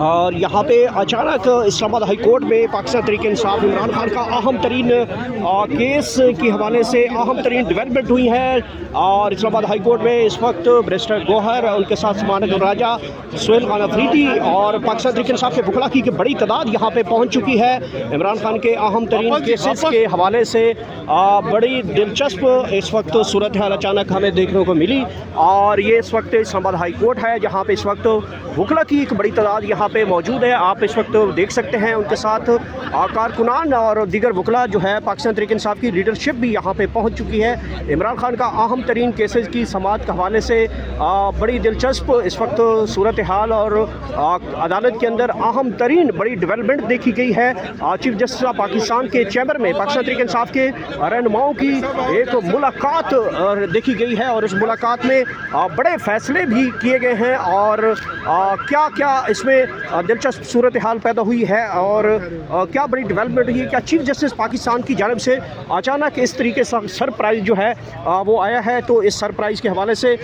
اور یہاں پہ اچانک اسلام آباد ہائی کورٹ میں پاکستان تحریک انصاف عمران خان کا اہم ترین کیس کے حوالے سے اہم ترین ڈیولپمنٹ ہوئی ہے، اور اسلام آباد ہائی کورٹ میں اس وقت بیرسٹر گوہر، ان کے ساتھ ضمانت الراجہ سہیل خان افریدی اور پاکستان تحریک انصاف کے وکلاء کی بڑی تعداد یہاں پہ پہنچ چکی ہے۔ عمران خان کے اہم ترین کیسز کے حوالے سے بڑی دلچسپ اس وقت صورتحال اچانک ہمیں دیکھنے کو ملی، اور یہ اس وقت اسلام آباد ہائی کورٹ ہے جہاں پہ اس وقت وکلاء کی ایک بڑی تعداد یہاں پہ موجود ہے۔ آپ اس وقت دیکھ سکتے ہیں ان کے ساتھ کارکنان اور دیگر وکلاء جو ہے پاکستان تحریک انصاف کی لیڈرشپ بھی یہاں پہ پہنچ چکی ہے۔ عمران خان کا اہم ترین کیسز کی سماعت کے حوالے سے بڑی دلچسپ اس وقت صورتحال اور عدالت کے اندر اہم ترین بڑی ڈیولپمنٹ دیکھی گئی ہے۔ چیف جسٹس آف پاکستان کے چیمبر میں پاکستان تحریک انصاف کے رہنماؤں کی ایک ملاقات دیکھی گئی ہے، اور اس ملاقات میں بڑے فیصلے بھی کیے گئے ہیں، اور کیا کیا اس میں دلچسپ صورتحال پیدا ہوئی ہے اور کیا بڑی ڈیولپمنٹ ہوئی ہے، کیا چیف جسٹس پاکستان کی جانب سے اچانک اس طریقے سے سرپرائز جو ہے وہ آیا ہے، تو اس سرپرائز کے حوالے سے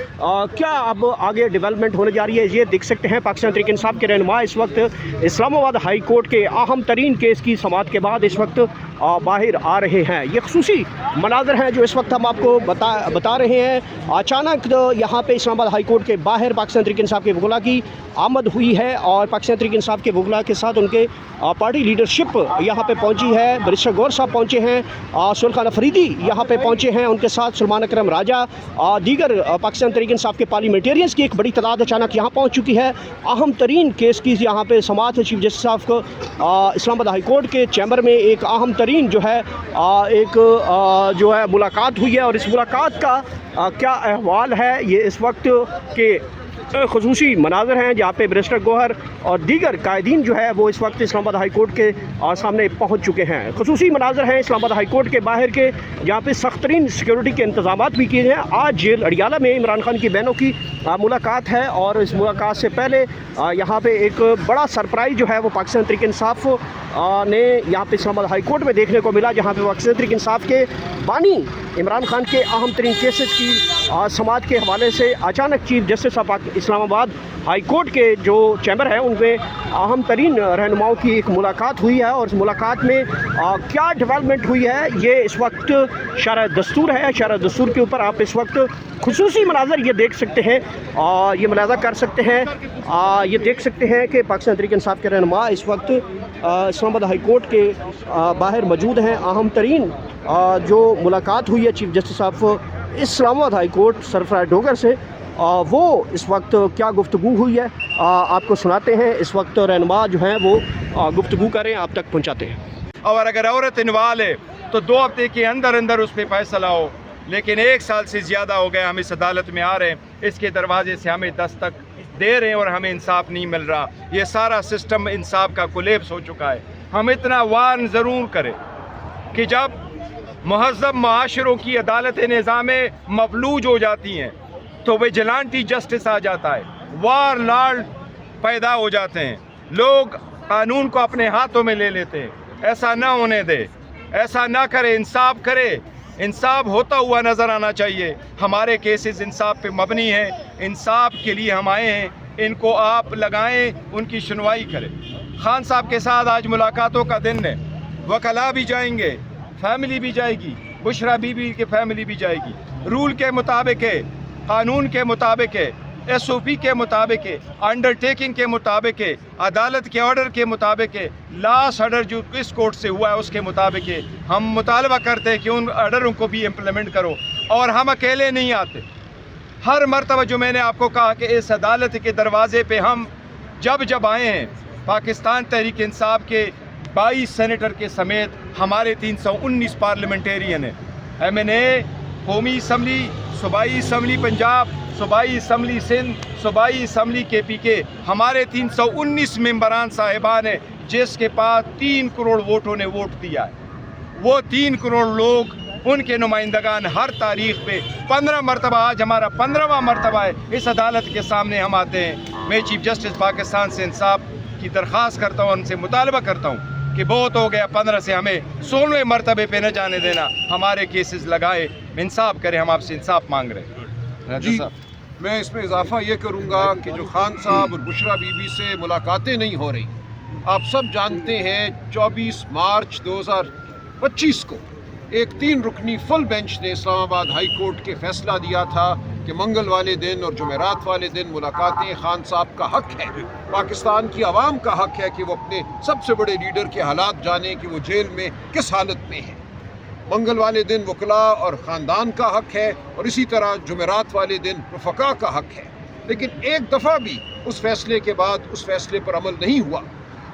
کیا اب آگے ڈیولپمنٹ ہونے جا رہی ہے، یہ دیکھ سکتے ہیں۔ پاکستان تحریک انصاف کے رہنما اس وقت اسلام آباد ہائی کورٹ کے اہم ترین کیس کی سماعت کے بعد اس وقت باہر آ رہے ہیں۔ یہ خصوصی مناظر ہیں جو اس وقت ہم آپ کو بتا رہے ہیں۔ اچانک یہاں پہ اسلام آباد ہائی کورٹ کے باہر پاکستان تحریک انصاف کے وکلاء کی آمد ہوئی ہے، اور پاکستان تحریک انصاف کے وکلاء کے ساتھ ان کے پارٹی لیڈرشپ یہاں پہ پہنچی ہے۔ بیرسٹر گوہر صاحب پہنچے ہیں، سہیل خان افریدی یہاں پہ پہنچے ہیں، ان کے ساتھ سلمان اکرم راجہ، دیگر پاکستان تحریک انصاف کے پارلیمنٹیرینز کی ایک بڑی تعداد اچانک یہاں پہنچ چکی ہے۔ اہم ترین کیس کی یہاں پہ سماعت ہے۔ چیف جسٹس آف اسلام آباد ہائی کورٹ کے چیمبر میں ایک اہم ترین جو ہے ملاقات ہوئی ہے، اور اس ملاقات کا کیا احوال ہے، یہ اس وقت کے خصوصی مناظر ہیں جہاں پہ بیرسٹر گوہر اور دیگر قائدین جو ہے وہ اس وقت اسلام آباد ہائی کورٹ کے سامنے پہنچ چکے ہیں۔ خصوصی مناظر ہیں اسلام آباد ہائی کورٹ کے باہر کے، جہاں پہ سخت ترین سیکیورٹی کے انتظامات بھی کیے ہیں۔ آج جیل اڈیالہ میں عمران خان کی بہنوں کی ملاقات ہے، اور اس ملاقات سے پہلے یہاں پہ ایک بڑا سرپرائز جو ہے وہ پاکستان تحریک انصاف نے یہاں پہ اسلام آباد ہائی کورٹ میں دیکھنے کو ملا، جہاں پہ پاکستان تحریک انصاف کے بانی عمران خان کے اہم ترین کیسز کی سماعت کے حوالے سے اچانک چیف جسٹس آف اسلام آباد ہائی کورٹ کے جو چیمبر ہے ان میں اہم ترین رہنماؤں کی ایک ملاقات ہوئی ہے، اور اس ملاقات میں کیا ڈیولپمنٹ ہوئی ہے یہ اس وقت شرح دستور ہے۔ شرح دستور کے اوپر آپ اس وقت خصوصی مناظر یہ دیکھ سکتے ہیں، یہ ملاحظہ کر سکتے ہیں، یہ دیکھ سکتے ہیں کہ پاکستان تحریک انصاف کے رہنما اس وقت اسلام آباد ہائی کورٹ کے باہر موجود ہیں۔ اہم ترین جو ملاقات ہوئی ہے چیف جسٹس آف اسلام آباد ہائی کورٹ سرفراز ڈوگر سے، وہ اس وقت کیا گفتگو ہوئی ہے آپ کو سناتے ہیں۔ اس وقت رہنما جو ہیں وہ گفتگو کریں، آپ تک پہنچاتے ہیں۔ اور اگر عورت انوال ہے تو 2 ہفتے کے اندر اندر اس پہ فیصلہ ہو، لیکن 1 سال سے زیادہ ہو گیا ہم اس عدالت میں آ رہے ہیں، اس کے دروازے سے ہمیں دستک دے رہے ہیں اور ہمیں انصاف نہیں مل رہا۔ یہ سارا سسٹم انصاف کا کولیپس ہو چکا ہے۔ ہم اتنا وارن ضرور کریں کہ جب مہذب معاشروں کی عدالت نظام مفلوج ہو جاتی ہیں تو ویجلانٹی جسٹس آ جاتا ہے، وار لارڈ پیدا ہو جاتے ہیں، لوگ قانون کو اپنے ہاتھوں میں لے لیتے ہیں۔ ایسا نہ ہونے دے، ایسا نہ کرے، انصاف کرے۔ انصاف ہوتا ہوا نظر آنا چاہیے۔ ہمارے کیسز انصاف پہ مبنی ہیں، انصاف کے لیے ہم آئے ہیں، ان کو آپ لگائیں، ان کی سنوائی کریں۔ خان صاحب کے ساتھ آج ملاقاتوں کا دن ہے، وکلاء بھی جائیں گے، فیملی بھی جائے گی، بشرا بی بی کی فیملی بھی جائے گی۔ رول کے مطابق ہے، قانون کے مطابق ہے، ایس او پی کے مطابق ہے، انڈر ٹیکنگ کے مطابق ہے، عدالت کے آرڈر کے مطابق ہے، لاسٹ آرڈر جو اس کورٹ سے ہوا ہے اس کے مطابق ہے۔ ہم مطالبہ کرتے ہیں کہ ان آرڈروں کو بھی امپلیمنٹ کرو، اور ہم اکیلے نہیں آتے۔ ہر مرتبہ جو میں نے آپ کو کہا کہ اس عدالت کے دروازے پہ ہم جب آئے ہیں، پاکستان تحریک انصاف کے 22 سینیٹر کے سمیت ہمارے 319 پارلیمنٹیرین ہیں، ایم این اے، قومی اسمبلی، صوبائی اسمبلی پنجاب، صوبائی اسمبلی سندھ، صوبائی اسمبلی کے پی کے، ہمارے 319 ممبران صاحبان ہیں جس کے پاس 3 کروڑ ووٹوں نے ووٹ دیا ہے۔ وہ 3 کروڑ لوگ، ان کے نمائندگان ہر تاریخ پہ 15 مرتبہ، آج ہمارا 15واں مرتبہ ہے اس عدالت کے سامنے ہم آتے ہیں۔ میں چیف جسٹس پاکستان سے انصاف کی درخواست کرتا ہوں، ان سے مطالبہ کرتا ہوں کہ بہت ہو گیا، 15 سے ہمیں 16ویں مرتبے پہ نہ جانے دینا، ہمارے کیسز لگائے، انصاف کریں، ہم آپ سے انصاف مانگ رہے ہیں۔ جی میں اس میں اضافہ یہ کروں گا کہ جو خان صاحب اور بشرا بی بی سے ملاقاتیں نہیں ہو رہی، آپ سب جانتے ہیں 24 مارچ 2025 کو ایک 3 رکنی فل بینچ نے اسلام آباد ہائی کورٹ کے فیصلہ دیا تھا کہ منگل والے دن اور جمعرات والے دن ملاقاتیں خان صاحب کا حق ہے، پاکستان کی عوام کا حق ہے کہ وہ اپنے سب سے بڑے لیڈر کے حالات جانیں کہ وہ جیل میں کس حالت میں ہیں۔ منگل والے دن وکلاء اور خاندان کا حق ہے، اور اسی طرح جمعرات والے دن رفقا کا حق ہے۔ لیکن ایک دفعہ بھی اس فیصلے کے بعد اس فیصلے پر عمل نہیں ہوا۔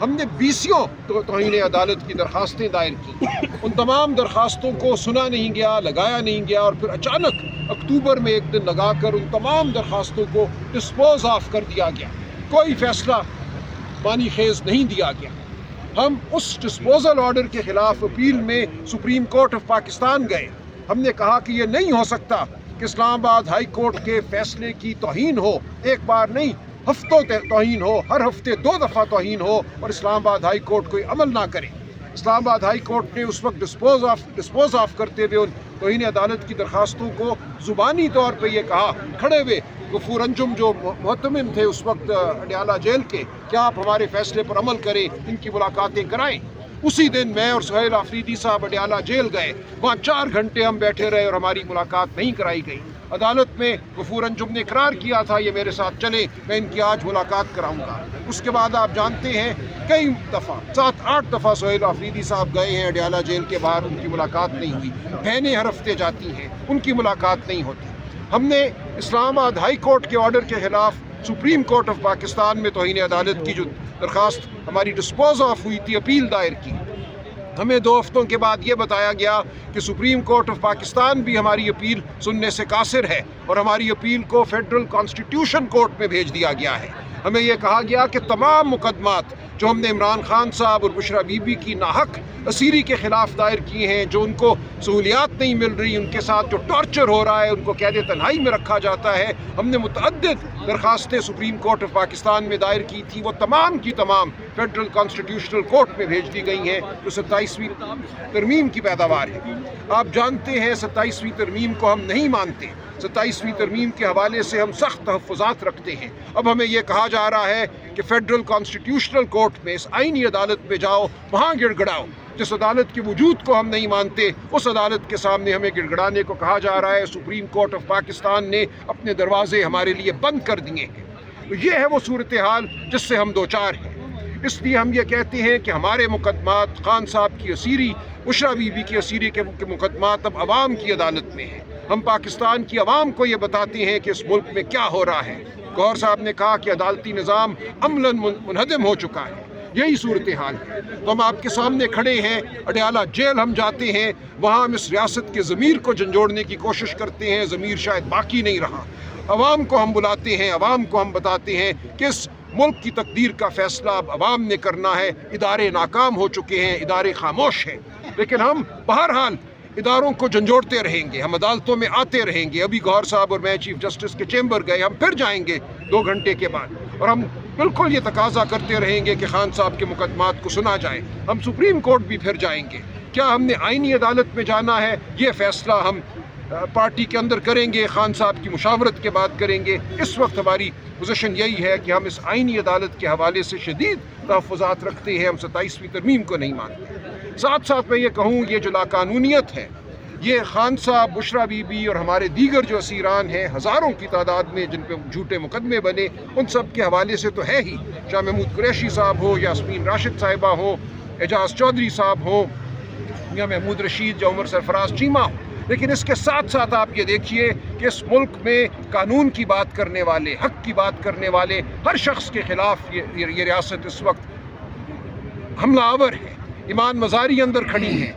ہم نے 20 توہین عدالت کی درخواستیں دائر کی، ان تمام درخواستوں کو سنا نہیں گیا، لگایا نہیں گیا، اور پھر اچانک اکتوبر میں ایک دن لگا کر ان تمام درخواستوں کو ڈسپوز آف کر دیا گیا، کوئی فیصلہ معنی خیز نہیں دیا گیا۔ ہم اس ڈسپوزل آرڈر کے خلاف اپیل میں سپریم کورٹ آف پاکستان گئے۔ ہم نے کہا کہ یہ نہیں ہو سکتا کہ اسلام آباد ہائی کورٹ کے فیصلے کی توہین ہو، ایک بار نہیں ہفتوں توہین ہو، ہر ہفتے 2 دفعہ توہین ہو، اور اسلام آباد ہائی کورٹ کوئی عمل نہ کرے۔ اسلام آباد ہائی کورٹ نے اس وقت ڈسپوز آف کرتے ہوئے ان توہین عدالت کی درخواستوں کو زبانی طور پہ یہ کہا کھڑے ہوئے، غفور انجم جو محتمم تھے اس وقت اڈیالہ جیل کے، کیا آپ ہمارے فیصلے پر عمل کریں، ان کی ملاقاتیں کرائیں۔ اسی دن میں اور سہیل آفریدی صاحب اڈیالہ جیل گئے، وہاں 4 گھنٹے ہم بیٹھے رہے اور ہماری ملاقات نہیں کرائی گئی۔ عدالت میں غفور انجم نے اقرار کیا تھا یہ میرے ساتھ چلیں، میں ان کی آج ملاقات کراؤں گا۔ اس کے بعد آپ جانتے ہیں کئی دفعہ 7-8 دفعہ سہیل آفریدی صاحب گئے ہیں اڈیالہ جیل کے باہر، ان کی ملاقات نہیں ہوئی۔ بہنیں ہر ہفتے جاتی ہیں، ان کی ملاقات نہیں ہوتی۔ ہم نے اسلام آباد ہائی کورٹ کے آرڈر کے خلاف سپریم کورٹ آف پاکستان میں توہین عدالت کی جو درخواست ہماری ڈسپوز آف ہوئی تھی، اپیل دائر کی۔ ہمیں 2 ہفتوں کے بعد یہ بتایا گیا کہ سپریم کورٹ آف پاکستان بھی ہماری اپیل سننے سے قاصر ہے، اور ہماری اپیل کو فیڈرل کانسٹیٹیوشن کورٹ میں بھیج دیا گیا ہے۔ ہمیں یہ کہا گیا کہ تمام مقدمات جو ہم نے عمران خان صاحب اور بشرا بی بی کی ناحق اسیری کے خلاف دائر کیے ہیں، جو ان کو سہولیات نہیں مل رہی، ان کے ساتھ جو ٹارچر ہو رہا ہے، ان کو قید تنہائی میں رکھا جاتا ہے، ہم نے متعدد درخواستیں سپریم کورٹ آف پاکستان میں دائر کی تھی، وہ تمام کی تمام فیڈرل کانسٹیٹیوشنل کورٹ میں بھیج دی گئی ہیں، جو 27ویں ترمیم کی پیداوار ہے۔ آپ جانتے ہیں 27ویں ترمیم کو ہم نہیں مانتے، 27ویں ترمیم کے حوالے سے ہم سخت تحفظات رکھتے ہیں۔ اب ہمیں یہ کہا جا رہا ہے کہ فیڈرل کانسٹیٹیوشنل کورٹ میں، اس آئینی عدالت میں جاؤ، وہاں گڑ گڑاؤ۔ جس عدالت کے وجود کو ہم نہیں مانتے، اس عدالت کے سامنے ہمیں گڑ گڑانے کو کہا جا رہا ہے۔ سپریم کورٹ آف پاکستان نے اپنے دروازے ہمارے لیے بند کر دیے ہیں۔ تو یہ ہے وہ صورتحال جس سے ہم دوچار ہیں۔ اس لیے ہم یہ کہتے ہیں کہ ہمارے مقدمات، خان صاحب کی اسیری، بشرا بی بی کی اسیری کے مقدمات اب عوام کی عدالت میں ہیں۔ ہم پاکستان کی عوام کو یہ بتاتے ہیں کہ اس ملک میں کیا ہو رہا ہے۔ گور صاحب نے کہا کہ عدالتی نظام عملاً منہدم ہو چکا ہے، یہی صورتحال ہے۔ تو ہم آپ کے سامنے کھڑے ہیں، اڈیالہ جیل ہم جاتے ہیں، وہاں ہم اس ریاست کے ضمیر کو جھنجھوڑنے کی کوشش کرتے ہیں، ضمیر شاید باقی نہیں رہا۔ عوام کو ہم بلاتے ہیں، عوام کو ہم بتاتے ہیں کہ اس ملک کی تقدیر کا فیصلہ اب عوام نے کرنا ہے۔ ادارے ناکام ہو چکے ہیں، ادارے خاموش ہیں، لیکن ہم بہرحال اداروں کو جھنجھوڑتے رہیں گے، ہم عدالتوں میں آتے رہیں گے۔ ابھی گور صاحب اور میں چیف جسٹس کے چیمبر گئے، ہم پھر جائیں گے 2 گھنٹے کے بعد، اور ہم بالکل یہ تقاضا کرتے رہیں گے کہ خان صاحب کے مقدمات کو سنا جائے۔ ہم سپریم کورٹ بھی پھر جائیں گے۔ کیا ہم نے آئینی عدالت میں جانا ہے، یہ فیصلہ ہم پارٹی کے اندر کریں گے، خان صاحب کی مشاورت کے بعد کریں گے۔ اس وقت ہماری پوزیشن یہی ہے کہ ہم اس آئینی عدالت کے حوالے سے شدید تحفظات رکھتے ہیں، ہم 27ویں ترمیم کو نہیں مانتے۔ ساتھ ساتھ میں یہ کہوں، یہ جو لاقانونیت ہے، یہ خان صاحب، بشرا بی بی اور ہمارے دیگر جو اسیران ہیں، ہزاروں کی تعداد میں جن پہ جھوٹے مقدمے بنے، ان سب کے حوالے سے تو ہے ہی۔ شاہ محمود قریشی صاحب ہو، یاسمین راشد صاحبہ ہو، اعجاز چودھری صاحب ہو، یا محمود رشید یا عمر سرفراز چیمہ ہو۔ لیکن اس کے ساتھ ساتھ آپ یہ دیکھیے کہ اس ملک میں قانون کی بات کرنے والے، حق کی بات کرنے والے ہر شخص کے خلاف یہ ریاست اس وقت حملہ آور ہے۔ ایمان مزاری اندر کھڑی ہیں،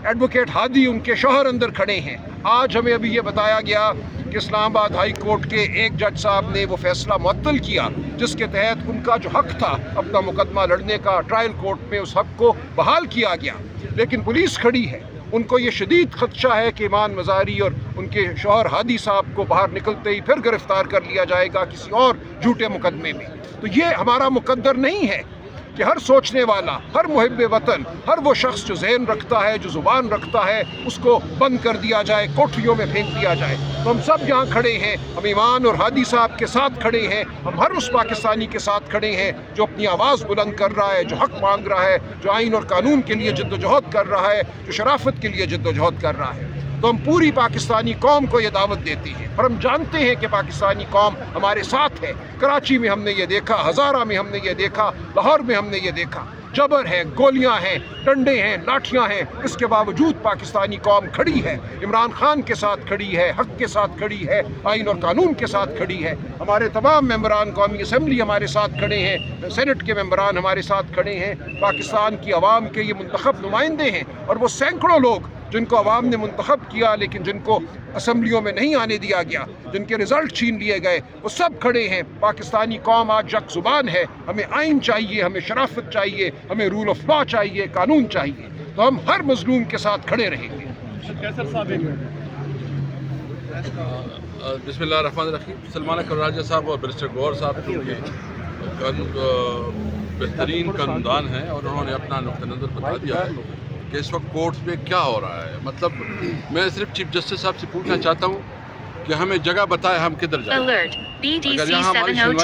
ایڈوکیٹ ہادی ان کے شوہر اندر کھڑے ہیں۔ آج ہمیں ابھی یہ بتایا گیا کہ اسلام آباد ہائی کورٹ کے ایک جج صاحب نے وہ فیصلہ معطل کیا جس کے تحت ان کا جو حق تھا اپنا مقدمہ لڑنے کا ٹرائل کورٹ میں، اس حق کو بحال کیا گیا۔ لیکن پولیس کھڑی ہے، ان کو یہ شدید خدشہ ہے کہ ایمان مزاری اور ان کے شوہر ہادی صاحب کو باہر نکلتے ہی پھر گرفتار کر لیا جائے گا کسی اور جھوٹے مقدمے میں۔ تو یہ ہمارا مقدر نہیں ہے کہ ہر سوچنے والا، ہر محب وطن، ہر وہ شخص جو ذہن رکھتا ہے، جو زبان رکھتا ہے، اس کو بند کر دیا جائے، کوٹھریوں میں پھینک دیا جائے۔ تو ہم سب یہاں کھڑے ہیں، ہم ایمان اور ہادی صاحب کے ساتھ کھڑے ہیں، ہم ہر اس پاکستانی کے ساتھ کھڑے ہیں جو اپنی آواز بلند کر رہا ہے، جو حق مانگ رہا ہے، جو آئین اور قانون کے لیے جد و جہد کر رہا ہے، جو شرافت کے لیے جد و جہد کر رہا ہے۔ تو ہم پوری پاکستانی قوم کو یہ دعوت دیتے ہیں، اور ہم جانتے ہیں کہ پاکستانی قوم ہمارے ساتھ ہے۔ کراچی میں ہم نے یہ دیکھا، ہزارہ میں ہم نے یہ دیکھا، لاہور میں ہم نے یہ دیکھا، جبر ہے، گولیاں ہیں، ڈنڈے ہیں، لاٹھیاں ہیں، اس کے باوجود پاکستانی قوم کھڑی ہے، عمران خان کے ساتھ کھڑی ہے، حق کے ساتھ کھڑی ہے، آئین اور قانون کے ساتھ کھڑی ہے۔ ہمارے تمام ممبران قومی اسمبلی ہمارے ساتھ کھڑے ہیں، سینٹ کے ممبران ہمارے ساتھ کھڑے ہیں، پاکستان کی عوام کے یہ منتخب نمائندے ہیں، اور وہ سینکڑوں لوگ جن کو عوام نے منتخب کیا لیکن جن کو اسمبلیوں میں نہیں آنے دیا گیا، جن کے رزلٹ چھین لیے گئے، وہ سب کھڑے ہیں۔ پاکستانی قوم آج یک زبان ہے، ہمیں آئین چاہیے، ہمیں شرافت چاہیے، ہمیں رول آف لا چاہیے، قانون چاہیے، تو ہم ہر مظلوم کے ساتھ کھڑے رہیں گے۔ بسم اللہ الرحمن الرحیم۔ سلمان اکرم راجہ صاحب اور برسٹر گور صاحب چونکہ بہترین قانوندان ہیں اور انہوں نے اپنا نقطہ نظر بتا دیا ہے کہ اس وقت کورٹس میں کیا ہو رہا ہے۔ مطلب میں صرف چیف جسٹس صاحب سے پوچھنا چاہتا ہوں کہ ہمیں جگہ بتائے ہم کدھر جائیں۔ اگر یہاں ہماری سنوائی